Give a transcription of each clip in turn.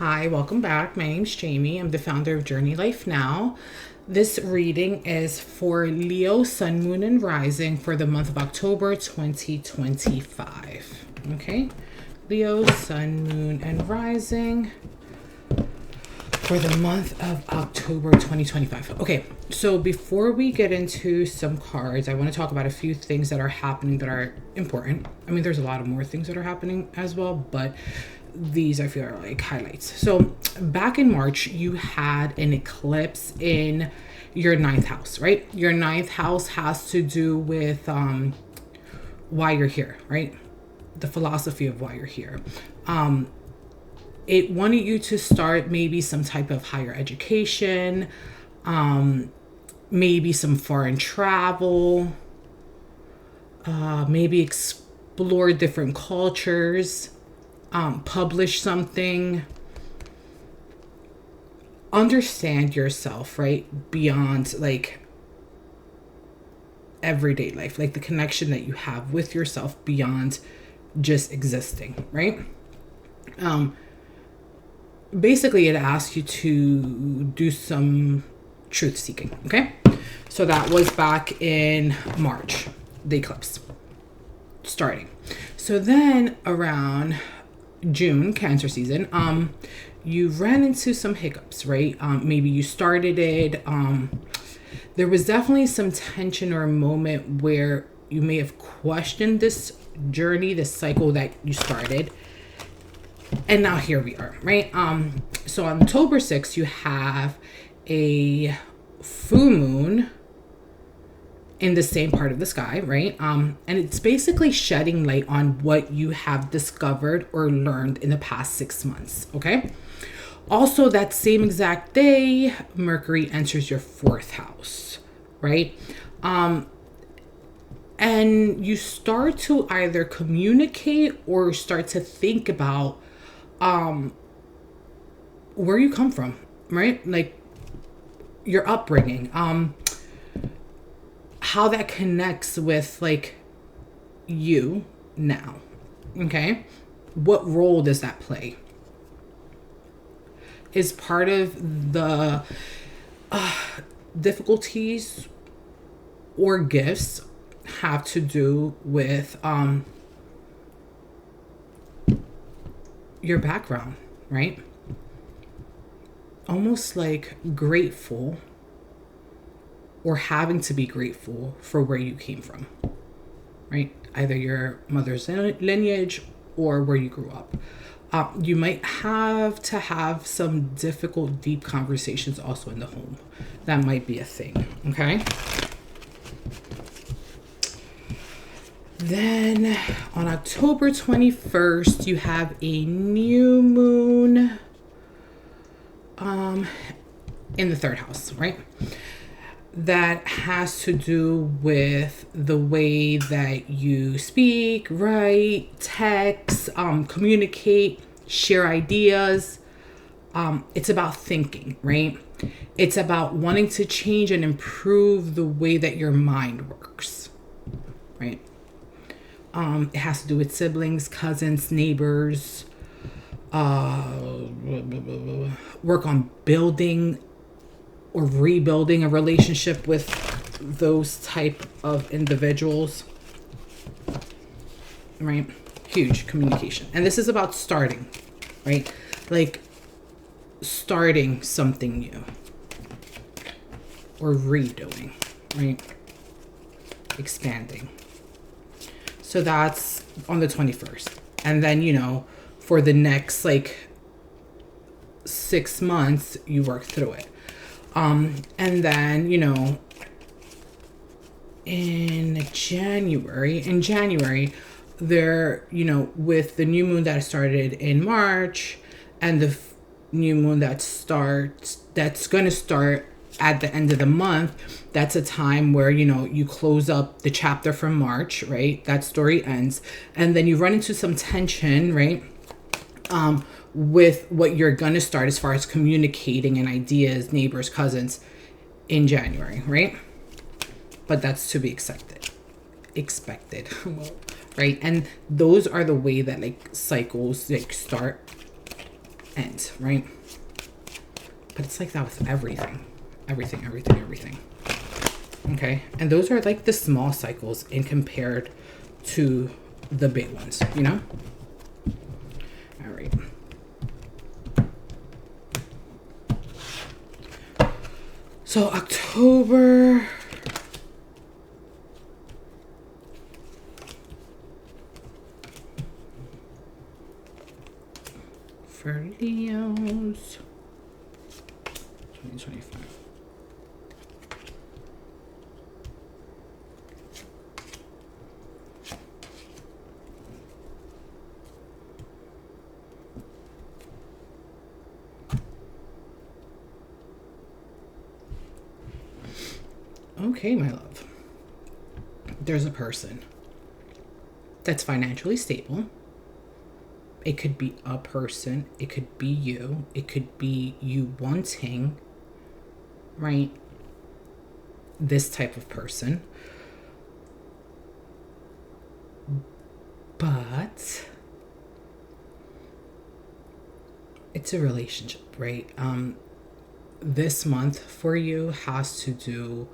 Hi, welcome back. My name's Jamie. I'm the founder of Journey Life Now. This reading is for Leo, Sun, Moon, and Rising for the month of October 2025. Okay, Leo, Sun, Moon, and Rising for the month of October 2025. Okay, so before we get into some cards, I want to talk about a few things that are happening that are important. I mean, there's a lot of more things that are happening as well, but these I feel are like highlights. So back in March, you had an eclipse in your ninth house, right? Your ninth house has to do with why you're here, right? The philosophy of why you're here. It wanted you to start maybe some type of higher education, maybe some foreign travel, maybe explore different cultures, publish something, understand yourself, right? Beyond like everyday life, like the connection that you have with yourself beyond just existing, right? Basically it asks you to do some truth seeking. Okay, so that was back in March, the eclipse starting. So then around June, Cancer season, you ran into some hiccups, right? Maybe you started it. There was definitely some tension or a moment where you may have questioned this journey, this cycle that you started. And now here we are, right? So on October 6th, you have a full moon in the same part of the sky, right? And it's basically shedding light on what you have discovered or learned in the past 6 months, okay? Also, that same exact day, Mercury enters your fourth house, right? And you start to either communicate or start to think about where you come from, right? Like your upbringing, how that connects with like you now. Okay, what role does that play? Is part of the difficulties or gifts have to do with your background, right? Almost like grateful or having to be grateful for where you came from, right? Either your mother's lineage or where you grew up. You might have to have some difficult, deep conversations also in the home. That might be a thing, okay? Then on October 21st, you have a new moon in the third house, right? That has to do with the way that you speak, write, text, communicate, share ideas. It's about thinking, right? It's about wanting to change and improve the way that your mind works, right? It has to do with siblings, cousins, neighbors, work on building or rebuilding a relationship with those type of individuals, right? Huge communication. And this is about starting, right? Like starting something new or redoing, right? Expanding. So that's on the 21st. And then, for the next like 6 months, you work through it. And then, in January, there, with the new moon that started in March and the new moon that's going to start at the end of the month, that's a time where, you close up the chapter from March, right? That story ends. And then you run into some tension, right? With what you're going to start as far as communicating and ideas, neighbors, cousins in January, right? But that's to be expected, right? And those are the way that like cycles like start end, right? But it's like that with everything. Everything. Okay? And those are like the small cycles in compared to the big ones, you know? All right. So October... for Leos 2025. Okay, my love. There's a person that's financially stable. It could be a person. It could be you. It could be you wanting, right, this type of person. But it's a relationship, right? This month for you has to do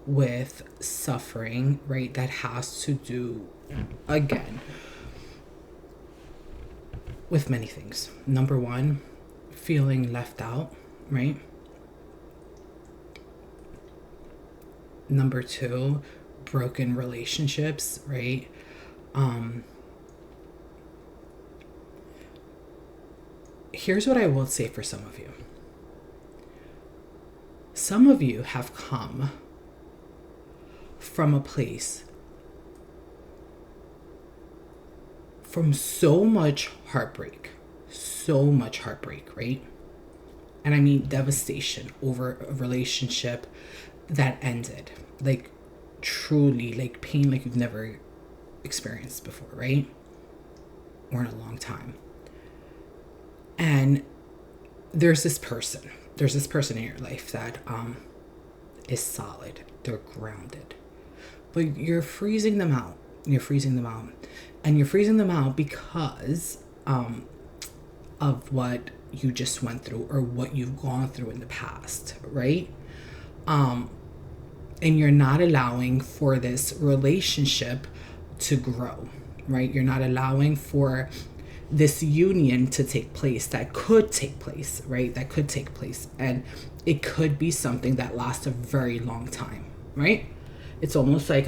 with suffering, right? That has to do, again, with many things. Number one, feeling left out, right? Number two, broken relationships, right? Here's what I will say for some of you. Some of you have come from a place from so much heartbreak, right? And I mean devastation over a relationship that ended, like truly, like pain like you've never experienced before, right? Or in a long time. And there's this person in your life that is solid, they're grounded, but you're freezing them out. And you're freezing them out because of what you just went through or what you've gone through in the past, right? And you're not allowing for this relationship to grow, right? You're not allowing for this union to take place that could take place, right? That could take place. And it could be something that lasts a very long time, right? It's almost like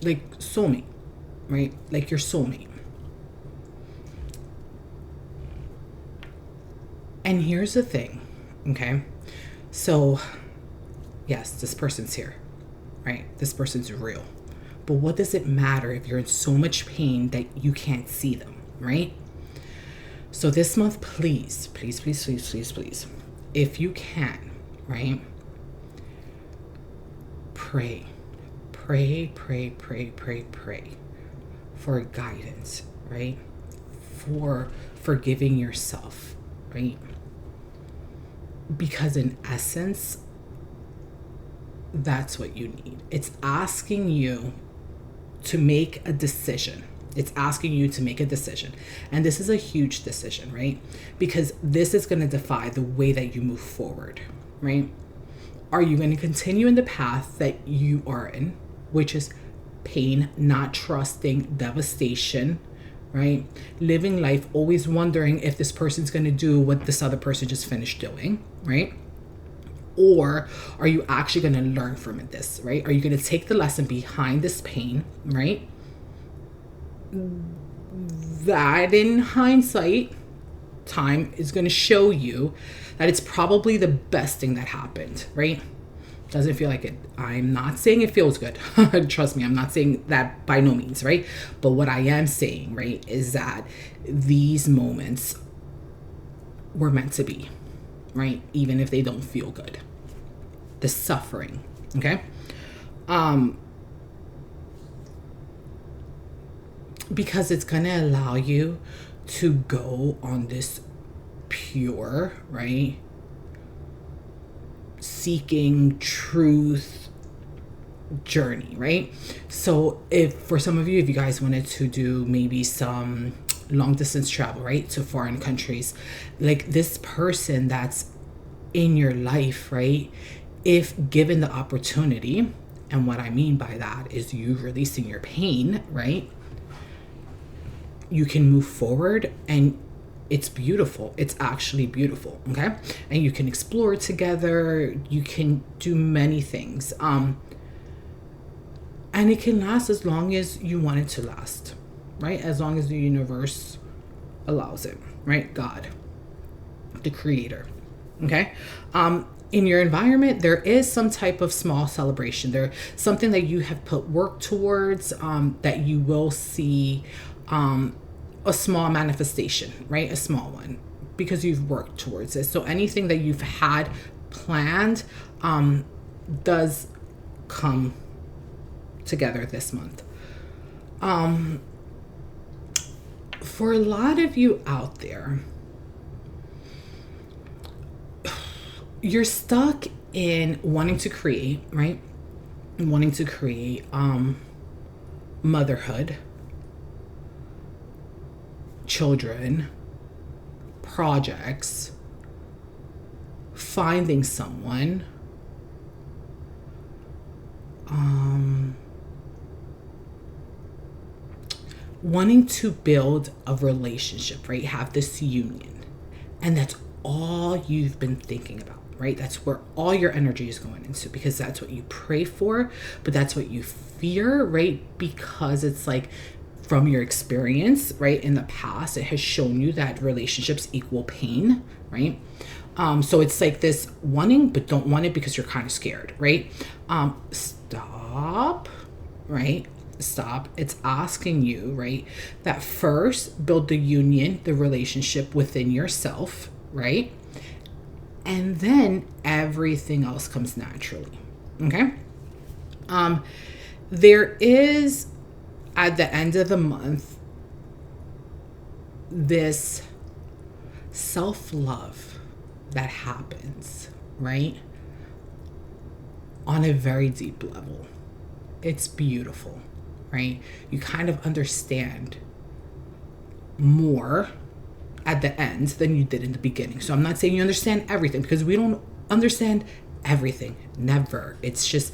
soulmate, right? Like your soulmate. And here's the thing, okay? So, yes, this person's here, right? This person's real. But what does it matter if you're in so much pain that you can't see them, right? So this month, please, if you can, right? Pray for guidance, right? For forgiving yourself, right? Because in essence, that's what you need. It's asking you to make a decision. And this is a huge decision, right? Because this is going to define the way that you move forward, right? Are you going to continue in the path that you are in, which is pain, not trusting, devastation, right? Living life always wondering if this person's going to do what this other person just finished doing, right? Or are you actually going to learn from this, right? Are you going to take the lesson behind this pain, right? That in hindsight, time is going to show you that it's probably the best thing that happened, right? Doesn't feel like it. I'm not saying it feels good. Trust me, I'm not saying that by no means, right? But what I am saying, right, is that these moments were meant to be, right? Even if they don't feel good. The suffering, okay? Because it's going to allow you to go on this pure, right, seeking truth journey, right? So if for some of you, if you guys wanted to do maybe some long distance travel, right? To foreign countries. Like this person that's in your life, right? If given the opportunity, and what I mean by that is you releasing your pain, right? You can move forward, and it's beautiful. It's actually beautiful, okay? And you can explore together. You can do many things. And it can last as long as you want it to last, right? As long as the universe allows it, right? God, the creator, okay? In your environment, there is some type of small celebration. There, something that you have put work towards, that you will see a small manifestation, right? A small one, because you've worked towards it. So anything that you've had planned does come together this month. For a lot of you out there, you're stuck in wanting to create, right? Wanting to create motherhood, children, projects, finding someone, wanting to build a relationship, right? Have this union. And that's all you've been thinking about, right? That's where all your energy is going into, because that's what you pray for, but that's what you fear, right? Because it's like, from your experience, right, in the past, it has shown you that relationships equal pain, right? So it's like this wanting, but don't want it because you're kind of scared, right? Stop, right? Stop. It's asking you, right, that first build the union, the relationship within yourself, right? And then everything else comes naturally, okay? There is, at the end of the month, this self-love that happens, right? On a very deep level. It's beautiful, right? You kind of understand more at the end than you did in the beginning. So I'm not saying you understand everything, because we don't understand everything. Never. It's just,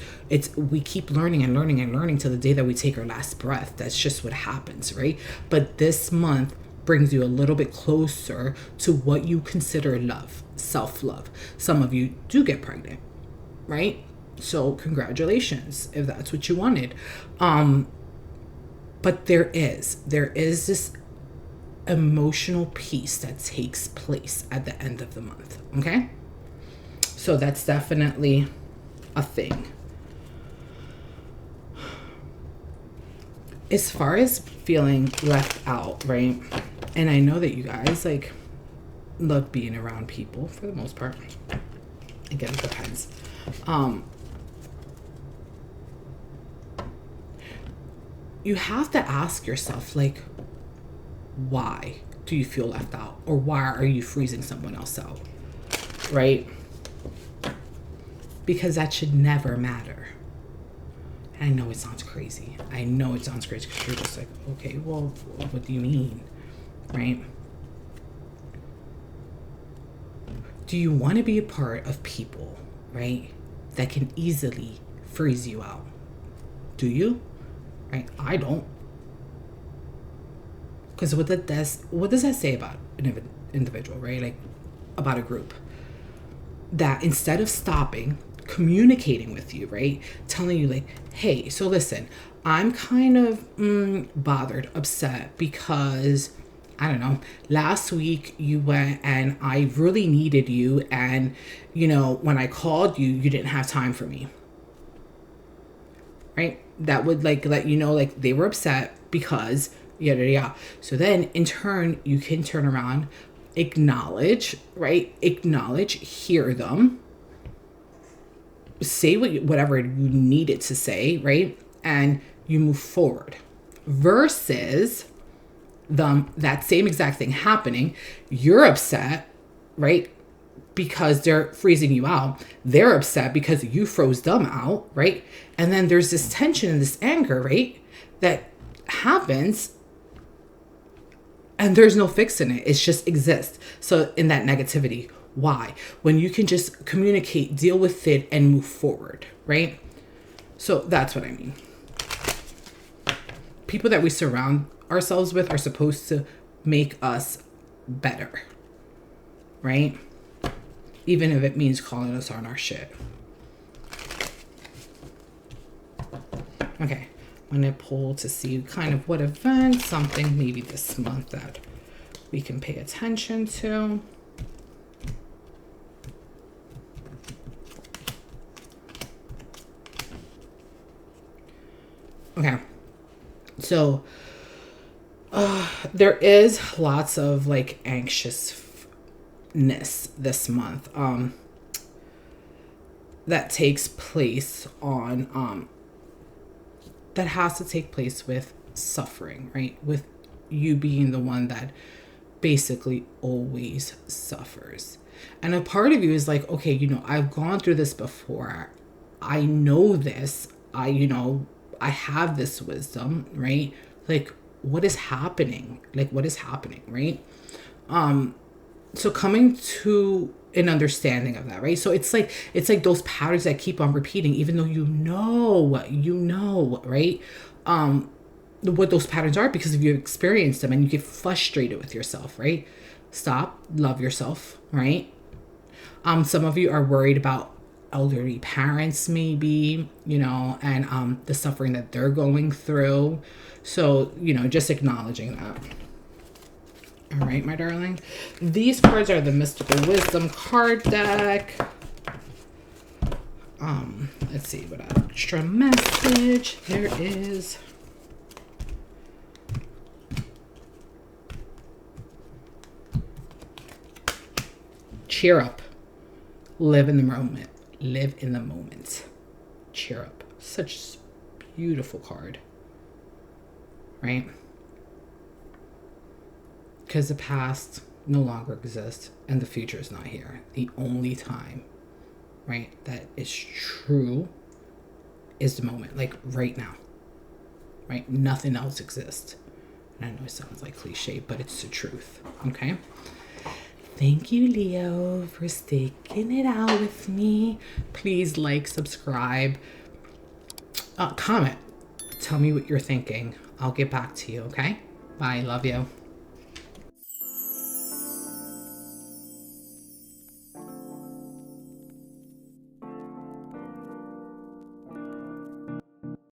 we keep learning and learning and learning till the day that we take our last breath. That's just what happens, right? But this month brings you a little bit closer to what you consider love, self-love. Some of you do get pregnant, right? So congratulations if that's what you wanted. But there is this emotional peace that takes place at the end of the month, okay? So that's definitely a thing. As far as feeling left out, right? And I know that you guys like love being around people for the most part. Again, it depends. You have to ask yourself, like, why do you feel left out? Or why are you freezing someone else out? Right? Because that should never matter. And I know it sounds crazy. I know it sounds crazy because you're just like, okay, well, what do you mean? Right? Do you want to be a part of people, right, that can easily freeze you out? Do you? Right? I don't. Because what does that say about an individual, right? Like, about a group? That instead of stopping, communicating with you, right? Telling you like, hey, so listen, I'm kind of bothered, upset because, I don't know, last week you went and I really needed you. And, you know, when I called you, you didn't have time for me. Right? That would like let you know, like, they were upset because yada yada. So then in turn, you can turn around, acknowledge, right? Acknowledge, hear them, say whatever you needed to say, right? And you move forward. Versus that same exact thing happening, you're upset, right? Because they're freezing you out. They're upset because you froze them out, right? And then there's this tension and this anger, right? That happens. And there's no fix in it. It just exists. So in that negativity, why? When you can just communicate, deal with it, and move forward, right? So that's what I mean. People that we surround ourselves with are supposed to make us better, right? Even if it means calling us on our shit. Okay. I'm going to pull to see kind of what event, something maybe this month that we can pay attention to. Okay. So there is lots of like anxiousness this month that takes place on that has to take place with suffering, right? With you being the one that basically always suffers. And a part of you is like, okay, you know, I've gone through this before. I know this. I have this wisdom, right? Like, what is happening? Like, what is happening, right? So coming to an understanding of that, right? So it's like those patterns that keep on repeating, even though you know, right? What those patterns are, because if you experience them and you get frustrated with yourself, right? Stop, love yourself, right? Some of you are worried about elderly parents, maybe, you know, and the suffering that they're going through. So, you know, just acknowledging that. All right, my darling. These cards are the Mystical Wisdom card deck. Let's see what extra message there is. Cheer up. Live in the moment. Live in the moment. Cheer up. Such a beautiful card. Right? Because the past no longer exists and the future is not here. The only time, right, that is true is the moment, like right now, right? Nothing else exists. And I know it sounds like cliche, but it's the truth, okay? Thank you, Leo, for sticking it out with me. Please like, subscribe, comment. Tell me what you're thinking. I'll get back to you, okay? Bye. Love you.